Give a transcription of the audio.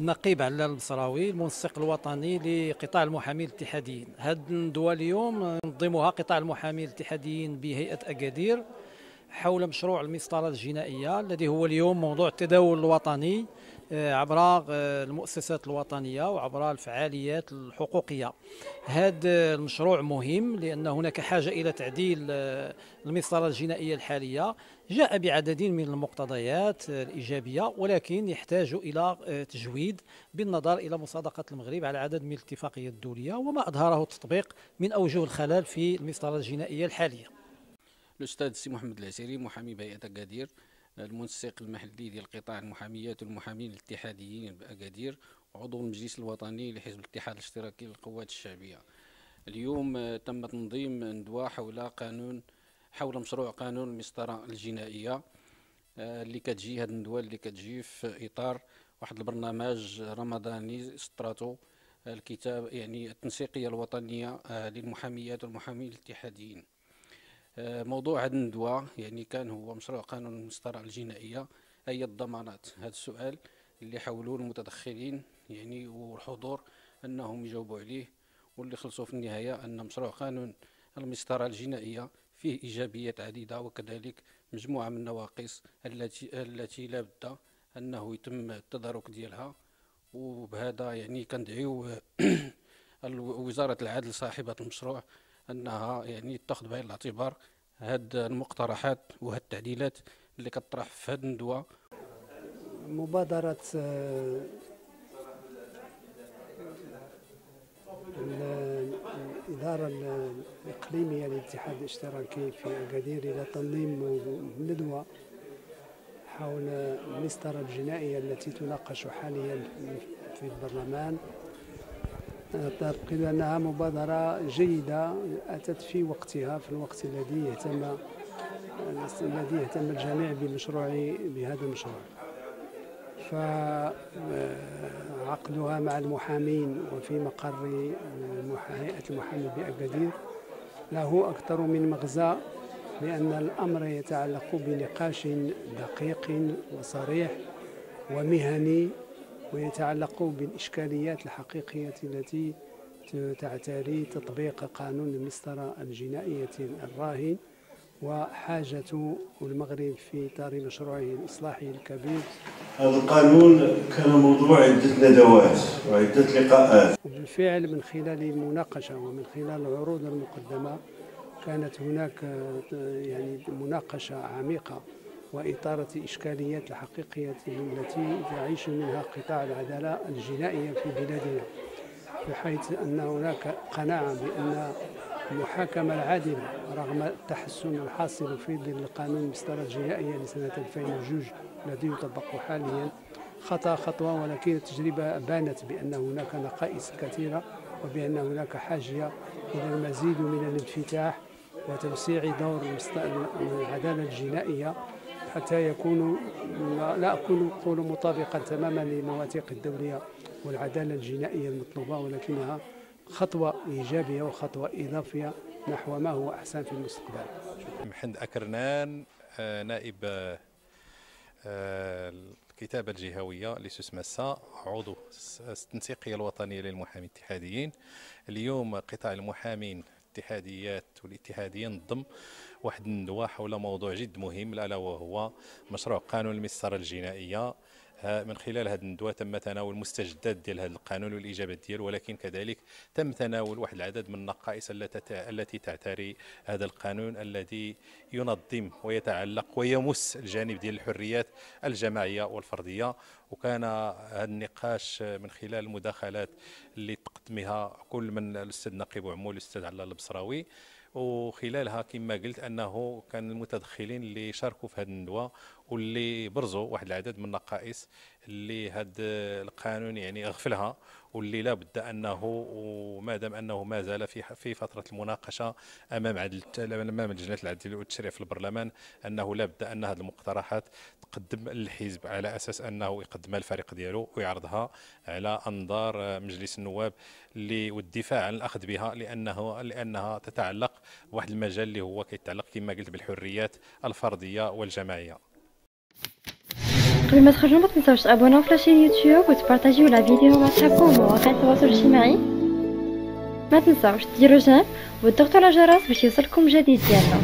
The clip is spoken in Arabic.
النقيب علال البصراوي المنسق الوطني لقطاع المحامين الاتحاديين. هذه الندوة اليوم نظمها قطاع المحامين الاتحاديين بهيئة أكادير حول مشروع المسطرة الجنائية الذي هو اليوم موضوع التداول الوطني عبر المؤسسات الوطنية وعبر الفعاليات الحقوقية. هذا المشروع مهم لأن هناك حاجة إلى تعديل المسطرة الجنائية الحالية. جاء بعدد من المقتضيات الإيجابية ولكن يحتاج إلى تجويد بالنظر إلى مصادقة المغرب على عدد من الاتفاقيات الدولية وما أظهره التطبيق من أوجه الخلل في المسطرة الجنائية الحالية. الأستاذ سي محمد العسيري، محامي بهيئة أكادير، المنسق المحلي ديال قطاع المحاميات والمحامين الاتحاديين بأكادير، وعضو المجلس الوطني لحزب الاتحاد الاشتراكي للقوات الشعبية. اليوم تم تنظيم ندوة حول مشروع قانون المسطرة الجنائية اللي كتجي هذه الندوة اللي كتجي في إطار واحد البرنامج رمضاني سطراتو الكتاب يعني التنسيقية الوطنية للمحاميات والمحامين الاتحاديين. موضوع هذه الندوة يعني كان هو مشروع قانون المسطرة الجنائية، أي الضمانات. هذا السؤال اللي حاولوا المتدخلين يعني والحضور أنهم يجاوبوا عليه، واللي خلصوا في النهاية أن مشروع قانون المسطرة الجنائية فيه إيجابيات عديدة وكذلك مجموعة من النواقص التي لا بد أنه يتم التدارك ديالها. وبهذا يعني كندعيو وزارة العدل صاحبة المشروع أنها يعني تأخذ بعين الاعتبار هاد المقترحات وهاد التعديلات اللي كتطرح في هاد الندوة. مبادرة الإدارة الإقليمية للاتحاد الاشتراكي في أكادير إلى تنظيم ندوة حول المسطرة الجنائية التي تناقش حاليا في البرلمان. أعتقد أنها مبادرة جيدة أتت في وقتها، في الوقت الذي يهتم الجميع بهذا المشروع. فعقدها مع المحامين وفي مقر هيئة المحامي بأكادير له أكثر من مغزى، لأن الأمر يتعلق بنقاش دقيق وصريح ومهني، ويتعلق بالإشكاليات الحقيقية التي تعتري تطبيق قانون المسطرة الجنائية الراهن وحاجة المغرب في إطار مشروعه الإصلاحي الكبير. هذا القانون كان موضوع عدة ندوات وعدة لقاءات، وبالفعل من خلال المناقشة ومن خلال العروض المقدمة كانت هناك يعني مناقشة عميقة وإثارة إشكاليات الحقيقية التي يعيش منها قطاع العدالة الجنائية في بلادنا، بحيث أن هناك قناعة بأن المحاكمة العادلة رغم التحسن الحاصل في ظل قانون المسطرة الجنائية لسنة 2002 الذي يطبق حاليا خطى خطوة، ولكن التجربة بانت بأن هناك نقائص كثيرة وبأن هناك حاجة إلى المزيد من الانفتاح وتوسيع دور العدالة الجنائية حتى يكون لا أقول مطابقا تماما للمواثيق الدولية والعدالة الجنائية المطلوبة، ولكنها خطوة إيجابية وخطوة إضافية نحو ما هو أحسن في المستقبل. محمد أكرنان، نائب الكتابة الجهوية لسوس مسا، عضو التنسيقية الوطنية للمحامين الاتحاديين. اليوم قطاع المحامين الاتحاديات والاتحاديين نظم واحد الندوة حول موضوع جد مهم الا وهو مشروع قانون المسطرة الجنائية. من خلال هذه الندوة تم تناول المستجدات ديال هذا القانون والاجابات ديالو، ولكن كذلك تم تناول واحد العدد من النقائص التي تعتري هذا القانون الذي ينظم ويتعلق ويمس الجانب ديال الحريات الجماعية والفردية. وكان هذا النقاش من خلال المداخلات اللي تقدمها كل من الاستاذ نقيب وعمول الاستاذ علال البصراوي، وخلالها كما قلت انه كان المتدخلين اللي شاركوا في هذه الندوه واللي برزوا واحد العدد من النقائص اللي هذا القانون يعني اغفلها، واللي لا بد انه وما دام انه ما زال في فتره المناقشه امام لجنه العدل والتشريع في البرلمان، انه لا بد ان هذه المقترحات تقدم للحزب على اساس انه يقدمها الفريق ديالو ويعرضها على انظار مجلس النواب والدفاع عن الاخذ بها، لانها تتعلق بواحد المجال اللي هو كيتعلق كما قلت بالحريات الفرديه والجماعيه. قبل ما تخرجوا ما تنساوش تابوناو في لاشين يوتيوب وتبارطاجيو لا فيديو مع صحابكم ومواقع التواصل الاجتماعي. ما تنساوش ديروا جيم وتضغطوا على الجرس باش يوصلكم جديد ديالنا.